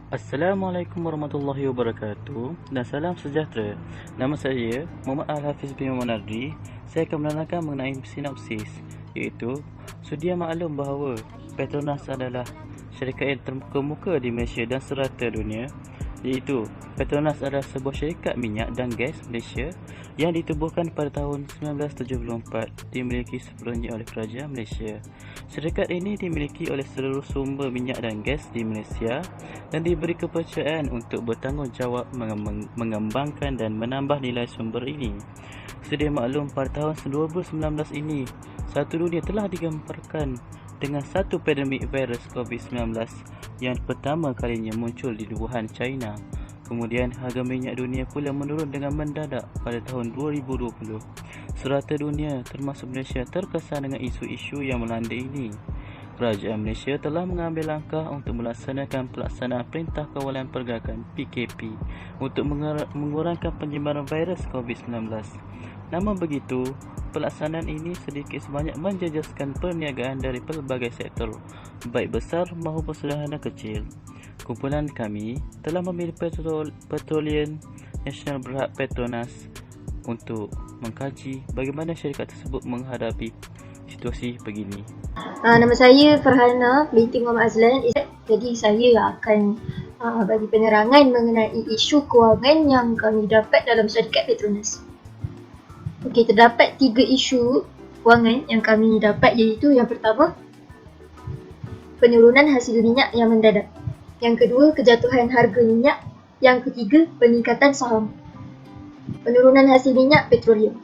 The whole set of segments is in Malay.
Assalamualaikum warahmatullahi wabarakatuh dan salam sejahtera. Nama saya Muhammad Al-Hafiz bin Muhammad Nadri. Saya akan menerangkan mengenai sinopsis, iaitu sedia maklum bahawa Petronas adalah syarikat yang terkemuka di Malaysia dan serata dunia. Iaitu Petronas adalah sebuah syarikat minyak dan gas Malaysia yang ditubuhkan pada tahun 1974, dimiliki sepenuhnya oleh Kerajaan Malaysia. Syarikat ini dimiliki oleh seluruh sumber minyak dan gas di Malaysia dan diberi kepercayaan untuk bertanggungjawab mengembangkan dan menambah nilai sumber ini. Sedia maklum, pada tahun 2019 ini, satu dunia telah digemparkan dengan satu pandemik virus COVID-19 yang pertama kalinya muncul di Wuhan, China. Kemudian harga minyak dunia pula menurun dengan mendadak pada tahun 2020. Serata dunia termasuk Malaysia terkesan dengan isu-isu yang melanda ini. Kerajaan Malaysia telah mengambil langkah untuk melaksanakan pelaksanaan Perintah Kawalan Pergerakan PKP untuk mengurangkan penyebaran virus COVID-19. Namun begitu, pelaksanaan ini sedikit sebanyak menjejaskan perniagaan dari pelbagai sektor, baik besar maupun sederhana kecil. Kumpulan kami telah memilih Petroleum Nasional Berhad Petronas untuk mengkaji bagaimana syarikat tersebut menghadapi situasi begini. Nama saya Farhana binti Muhammad Azlan. Jadi saya akan bagi penerangan mengenai isu kewangan yang kami dapat dalam syarikat Petronas. Okey, terdapat 3 isu kewangan yang kami dapat, iaitu yang pertama, penurunan hasil minyak yang mendadak. Yang kedua, kejatuhan harga minyak. Yang ketiga, peningkatan saham. Penurunan hasil minyak petroleum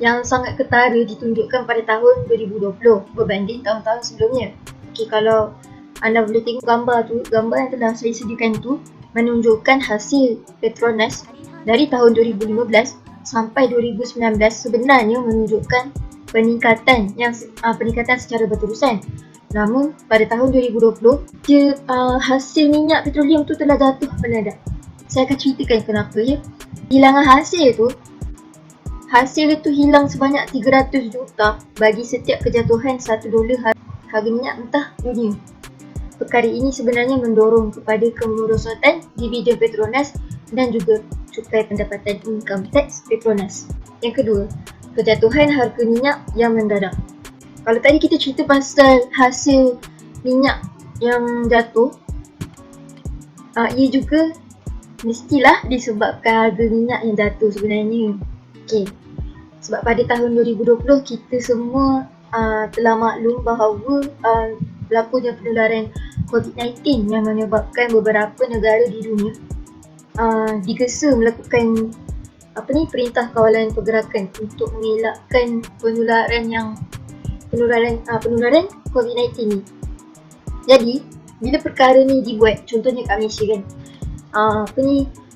yang sangat ketara ditunjukkan pada tahun 2020 berbanding tahun-tahun sebelumnya. Okey, kalau anda boleh tengok gambar yang telah saya sediakan tu menunjukkan hasil Petronas dari tahun 2015 sampai 2019 sebenarnya menunjukkan peningkatan secara berterusan. Namun pada tahun 2020 hasil minyak petroleum tu telah jatuh mendadak. Saya akan ceritakan kenapa ya. Hilangan hasil itu hilang sebanyak 300 juta bagi setiap kejatuhan $1 harga minyak mentah dunia. Perkara ini sebenarnya mendorong kepada kemerosotan dividen Petronas dan juga cukai pendapatan income tax Petronas. Yang kedua, kejatuhan harga minyak yang mendadak. Kalau tadi kita cerita pasal hasil minyak yang jatuh, ia juga mestilah disebabkan harga minyak yang jatuh sebenarnya. Okey, sebab pada tahun 2020 kita semua telah maklum bahawa berlakunya penularan COVID-19 yang menyebabkan beberapa negara di dunia digesa melakukan Perintah Kawalan Pergerakan untuk mengelakkan penularan COVID-19 ni. Jadi, bila perkara ni dibuat, contohnya kat Malaysia kan,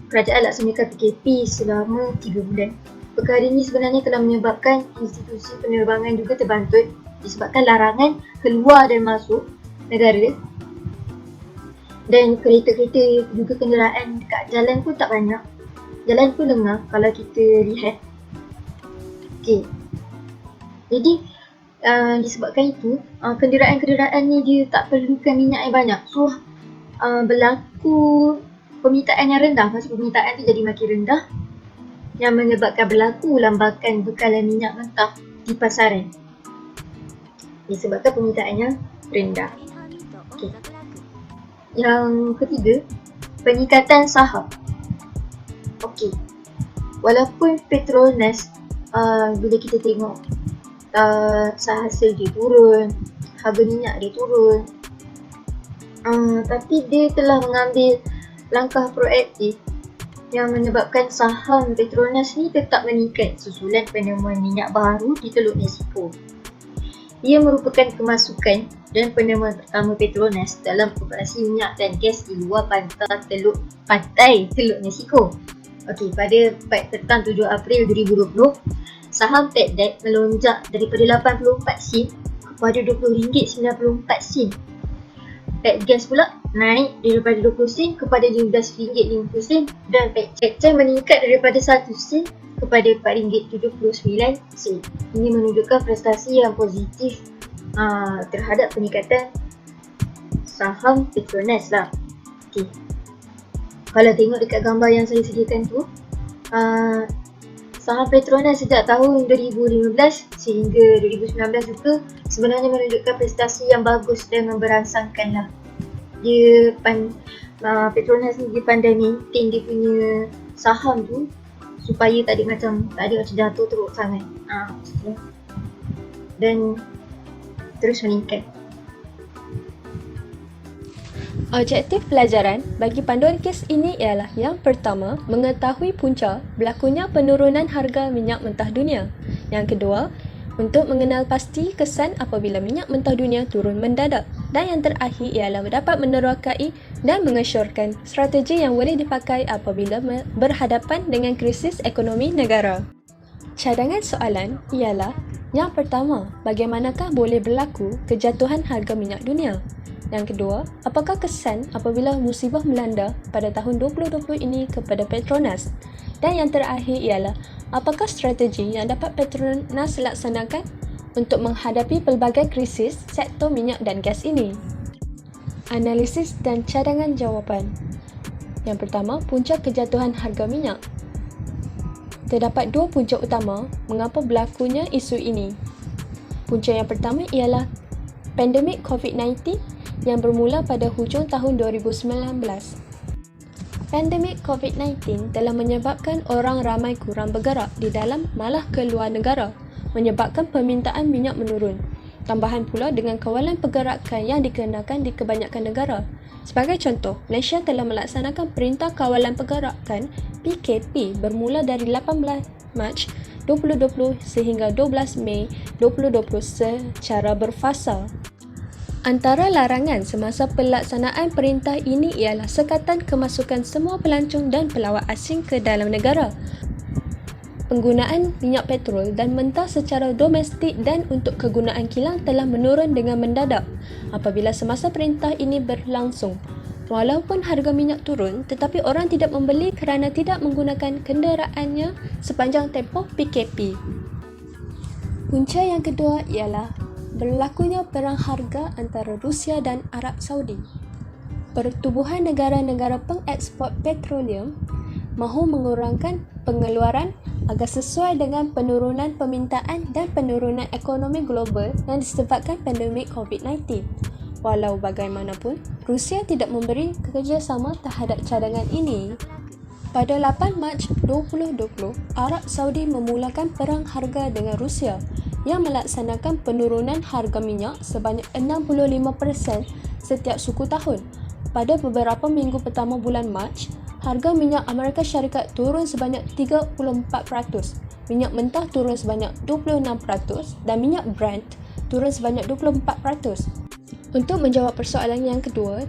kerajaan laksanakan PKP selama 3 bulan. Perkara ini sebenarnya telah menyebabkan institusi penerbangan juga terbantut disebabkan larangan keluar dan masuk negara, dan kereta-kereta juga kenderaan dekat jalan pun tak banyak. Jalan pun lengang kalau kita lihat. Okey, jadi disebabkan itu kenderaan-kenderaan ni dia tak perlukan minyak yang banyak. So berlaku permintaan yang rendah. Maksud permintaan tu jadi makin rendah, yang menyebabkan berlaku lambakan bekalan minyak mentah di pasaran disebabkan permintaannya rendah. Okay. Yang ketiga, peningkatan saham. Okey, walaupun Petronas bila kita tengok hasil dia turun, harga minyak dia turun, tapi dia telah mengambil langkah proaktif yang menyebabkan saham Petronas ni tetap meningkat susulan penemuan minyak baru di Teluk Mexico. Ia merupakan kemasukan dan penemuan pertama Petronas dalam operasi minyak dan gas di luar pantai Teluk Mexico. Okey, pada petang 7 April 2020, saham PETDAT melonjak daripada 84 sen kepada RM20.94. PETGAS pula naik daripada 20 sen kepada RM15.50 dan PETCHAN meningkat daripada 1 sen kepada RM4.79. Ini menunjukkan prestasi yang positif terhadap peningkatan saham Petronas lah. Okey. Kalau tengok dekat gambar yang saya sediakan tu, saham Petronas sejak tahun 2015 sehingga 2019 itu sebenarnya menunjukkan prestasi yang bagus dan memberangsangkan lah. Petronas ni dia pandai maintain dia punya saham tu supaya tak ada macam jatuh teruk sangat. Dan terus meningkat. Objektif pelajaran bagi panduan kes ini ialah yang pertama, mengetahui punca berlakunya penurunan harga minyak mentah dunia. Yang kedua, untuk mengenal pasti kesan apabila minyak mentah dunia turun mendadak. Dan yang terakhir ialah dapat menerokai dan mengesyorkan strategi yang boleh dipakai apabila berhadapan dengan krisis ekonomi negara. Cadangan soalan ialah yang pertama, bagaimanakah boleh berlaku kejatuhan harga minyak dunia? Yang kedua, apakah kesan apabila musibah melanda pada tahun 2020 ini kepada Petronas? Dan yang terakhir ialah, apakah strategi yang dapat Petronas laksanakan untuk menghadapi pelbagai krisis sektor minyak dan gas ini? Analisis dan cadangan jawapan. Yang pertama, punca kejatuhan harga minyak. Terdapat dua punca utama mengapa berlakunya isu ini. Punca yang pertama ialah pandemik COVID-19 yang bermula pada hujung tahun 2019. Pandemik COVID-19 telah menyebabkan orang ramai kurang bergerak di dalam malah ke luar negara, menyebabkan permintaan minyak menurun. Tambahan pula dengan kawalan pergerakan yang dikenakan di kebanyakan negara. Sebagai contoh, Malaysia telah melaksanakan Perintah Kawalan Pergerakan PKP bermula dari 18 Mac 2020 sehingga 12 Mei 2020 secara berfasa. Antara larangan semasa pelaksanaan perintah ini ialah sekatan kemasukan semua pelancong dan pelawat asing ke dalam negara, penggunaan minyak petrol dan mentah secara domestik dan untuk kegunaan kilang telah menurun dengan mendadak apabila semasa perintah ini berlangsung. Walaupun harga minyak turun, tetapi orang tidak membeli kerana tidak menggunakan kenderaannya sepanjang tempoh PKP. Punca yang kedua ialah berlakunya perang harga antara Rusia dan Arab Saudi. Pertubuhan negara-negara pengeksport petroleum mahu mengurangkan pengeluaran agar sesuai dengan penurunan permintaan dan penurunan ekonomi global yang disebabkan pandemik COVID-19. Walau bagaimanapun, Rusia tidak memberi kerjasama terhadap cadangan ini. Pada 8 Mac 2020, Arab Saudi memulakan perang harga dengan Rusia yang melaksanakan penurunan harga minyak sebanyak 65% setiap suku tahun. Pada beberapa minggu pertama bulan Mac, harga minyak Amerika Syarikat turun sebanyak 34%, minyak mentah turun sebanyak 26% dan minyak Brent turun sebanyak 24%. Untuk menjawab persoalan yang kedua,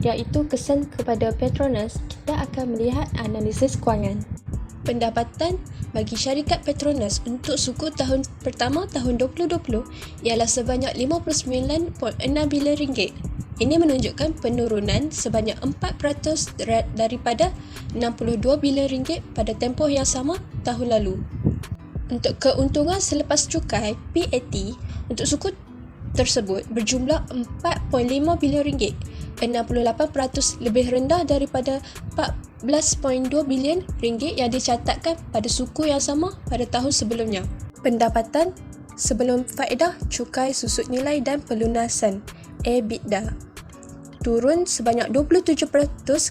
iaitu kesan kepada Petronas, kita akan melihat analisis kewangan. Pendapatan bagi syarikat Petronas untuk suku tahun pertama tahun 2020 ialah sebanyak RM59.6 bilion. Ini menunjukkan penurunan sebanyak 4% daripada RM62 bilion pada tempoh yang sama tahun lalu. Untuk keuntungan selepas cukai PAT untuk suku tersebut berjumlah RM4.5 bilion, 68% lebih rendah daripada RM14.2 bilion yang dicatatkan pada suku yang sama pada tahun sebelumnya. Pendapatan sebelum faedah, cukai susut nilai dan pelunasan EBITDA turun sebanyak 27%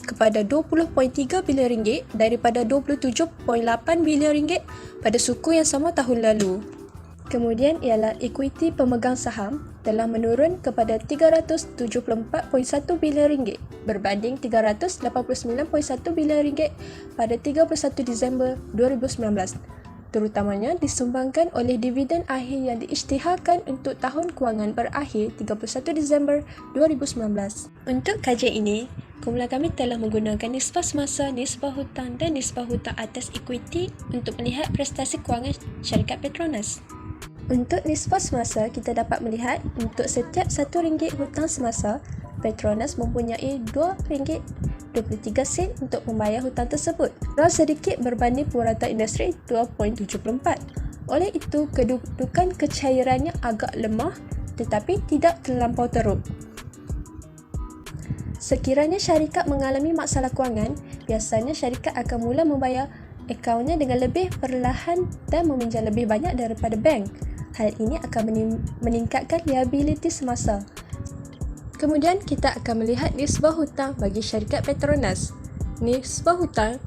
kepada RM20.3 bilion daripada RM27.8 bilion pada suku yang sama tahun lalu. Kemudian ialah ekuiti pemegang saham telah menurun kepada RM374.1 bilion berbanding RM389.1 bilion pada 31 Disember 2019, terutamanya disumbangkan oleh dividen akhir yang diisytiharkan untuk tahun kewangan berakhir 31 Disember 2019. Untuk kajian ini, kumpulan kami telah menggunakan nisbah semasa, nisbah hutang dan nisbah hutang atas ekuiti untuk melihat prestasi kewangan syarikat Petronas. Untuk nisbah semasa, kita dapat melihat untuk setiap RM1 hutang semasa, Petronas mempunyai RM2 23 sen untuk membayar hutang tersebut. Kurang sedikit berbanding purata industri 2.74. Oleh itu, kedudukan kecairannya agak lemah tetapi tidak terlampau teruk. Sekiranya syarikat mengalami masalah kewangan, biasanya syarikat akan mula membayar akaunnya dengan lebih perlahan dan meminjam lebih banyak daripada bank. Hal ini akan meningkatkan liabiliti semasa. Kemudian kita akan melihat nisbah hutang bagi syarikat Petronas. Nisbah hutang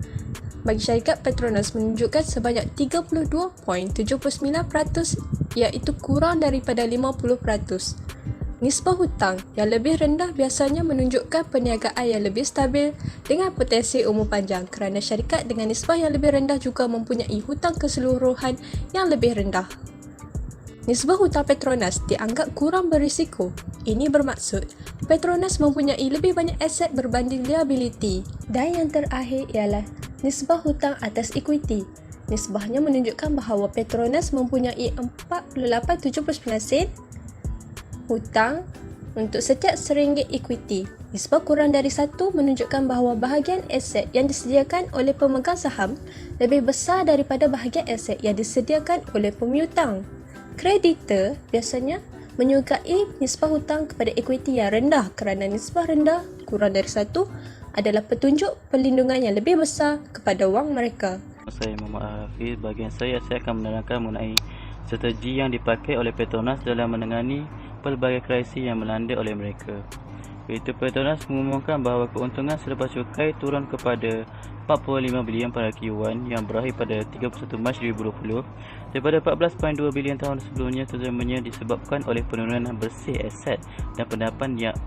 bagi syarikat Petronas menunjukkan sebanyak 32.79%, iaitu kurang daripada 50%. Nisbah hutang yang lebih rendah biasanya menunjukkan perniagaan yang lebih stabil dengan potensi umur panjang, kerana syarikat dengan nisbah yang lebih rendah juga mempunyai hutang keseluruhan yang lebih rendah. Nisbah hutang Petronas dianggap kurang berisiko. Ini bermaksud Petronas mempunyai lebih banyak aset berbanding liability. Dan yang terakhir ialah nisbah hutang atas ekuiti. Nisbahnya menunjukkan bahawa Petronas mempunyai 48.79 sen hutang untuk setiap RM1 ekuiti. Nisbah kurang dari 1 menunjukkan bahawa bahagian aset yang disediakan oleh pemegang saham lebih besar daripada bahagian aset yang disediakan oleh pemiutang. Kreditor biasanya menyukai nisbah hutang kepada ekuiti yang rendah kerana nisbah rendah kurang dari 1 adalah petunjuk perlindungan yang lebih besar kepada wang mereka. Saya Muhammad Hafiz. Bahagian saya akan menerangkan mengenai strategi yang dipakai oleh Petronas dalam menangani pelbagai krisis yang melanda oleh mereka. Iaitu Petronas mengumumkan bahawa keuntungan selepas cukai turun kepada 45 bilion pada Q1 yang berakhir pada 31 Mac 2020 daripada 14.2 bilion tahun sebelumnya, terutamanya disebabkan oleh penurunan bersih aset dan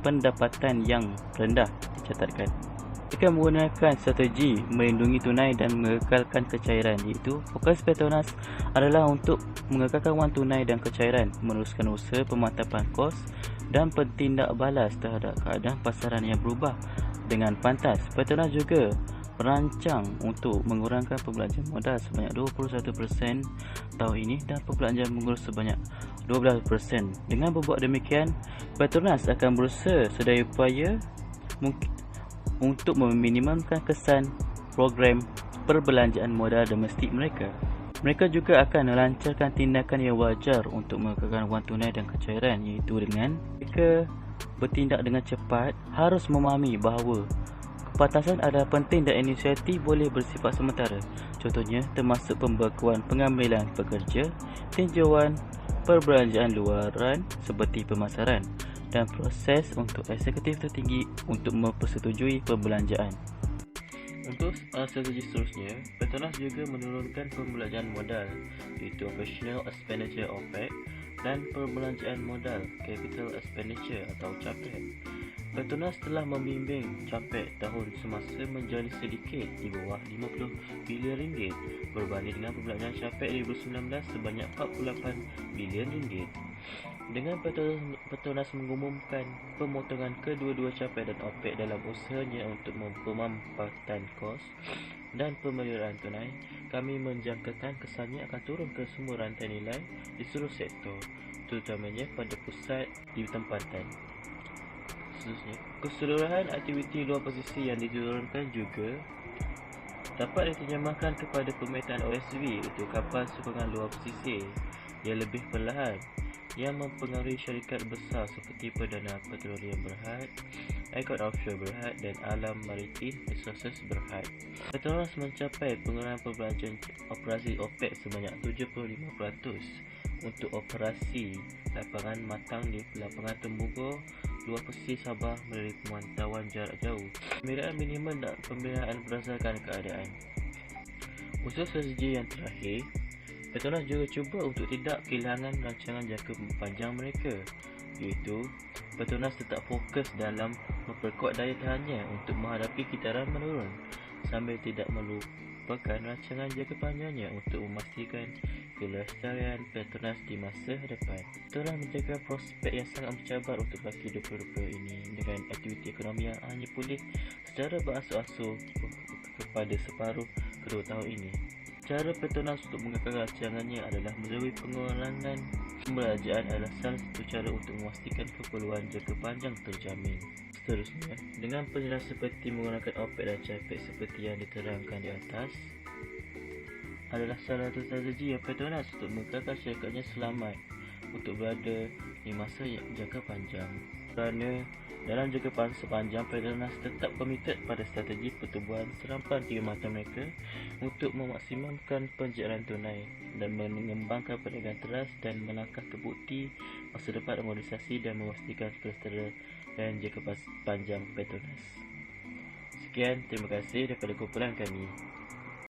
pendapatan yang rendah dicatatkan. Mereka menggunakan strategi melindungi tunai dan mengekalkan kecairan, iaitu fokus Petronas adalah untuk mengekalkan wang tunai dan kecairan, meneruskan usaha pemantapan kos dan bertindak balas terhadap keadaan pasaran yang berubah dengan pantas. Petronas juga merancang untuk mengurangkan perbelanjaan modal sebanyak 21% tahun ini dan perbelanjaan menguras sebanyak 12%. Dengan berbuat demikian, Petronas akan berusaha sedaya upaya untuk meminimumkan kesan program perbelanjaan modal domestik mereka. Mereka juga akan melancarkan tindakan yang wajar untuk mengekalkan wang tunai dan kecairan, iaitu dengan mereka bertindak dengan cepat, harus memahami bahawa kepatasan adalah penting dan inisiatif boleh bersifat sementara. Contohnya termasuk pembekuan pengambilan pekerja, tinjauan perbelanjaan luaran seperti pemasaran dan proses untuk eksekutif tertinggi untuk mempersetujui perbelanjaan. Untuk strategi seterusnya, Petronas juga menurunkan perbelanjaan modal, iaitu Operational Expenditure OPEX, dan perbelanjaan modal Capital Expenditure atau CAPEX. Petronas telah membimbing CAPEX tahun semasa menjadi sedikit di bawah 50 bilion ringgit berbanding dengan perbelanjaan CAPEX 2019 sebanyak 48 bilion ringgit. Dengan Petronas mengumumkan pemotongan kedua-dua CAPEX dan OPEX dalam usahanya untuk pemampatan kos dan pemeliharaan tunai, kami menjangkakan kesannya akan turun ke semua rantai nilai di seluruh sektor, terutamanya pada pusat di tempatan. Seterusnya, keseluruhan aktiviti luar posisi yang diturunkan juga dapat diterjemahkan kepada pemetaan OSV, iaitu kapal sokongan luar posisi yang lebih perlahan, yang mempengaruhi syarikat besar seperti Perdana Petroleum Berhad, Icon Offshore Berhad dan Alam Maritim Resources Berhad. Petronas mencapai pengurangan perbelanjaan operasi OPEX sebanyak 75% untuk operasi lapangan matang di lapangan Tembugor, luar pesisir Sabah melalui pemantauan jarak jauh, pemeliharaan minimum dan pemeliharaan berdasarkan keadaan. Usaha strategi yang terakhir, Petronas juga cuba untuk tidak kehilangan rancangan jangka panjang mereka, iaitu Petronas tetap fokus dalam memperkuat daya tahannya untuk menghadapi kitaran menurun sambil tidak melupakan rancangan jangka panjangnya untuk memastikan kelestarian Petronas di masa hadapan. Petronas menjaga prospek yang sangat mencabar untuk laki 2020 ini dengan aktiviti ekonomi yang hanya pulih secara beransur-ansur kepada separuh kedua tahun ini. Cara Petronas untuk mengekalkan rancangannya adalah melalui pengurangan pembelanjaan adalah salah satu cara untuk memastikan keperluan jangka panjang terjamin. Seterusnya, dengan penjelasan seperti menggunakan OPEC dan CAPEC seperti yang diterangkan di atas, adalah salah satu strategi yang Petronas untuk mengekalkan syarikat selamat untuk berada di masa jangka panjang. Kerana dalam jangka sepanjang, Petronas tetap komited pada strategi pertumbuhan serampan tiga mata mereka untuk memaksimalkan penjayaan tunai dan mengembangkan perniagaan teras dan melangkah ke bukti masa depan modernisasi dan memastikan kesejahteraan dan jangka panjang Petronas. Sekian, terima kasih daripada kumpulan kami.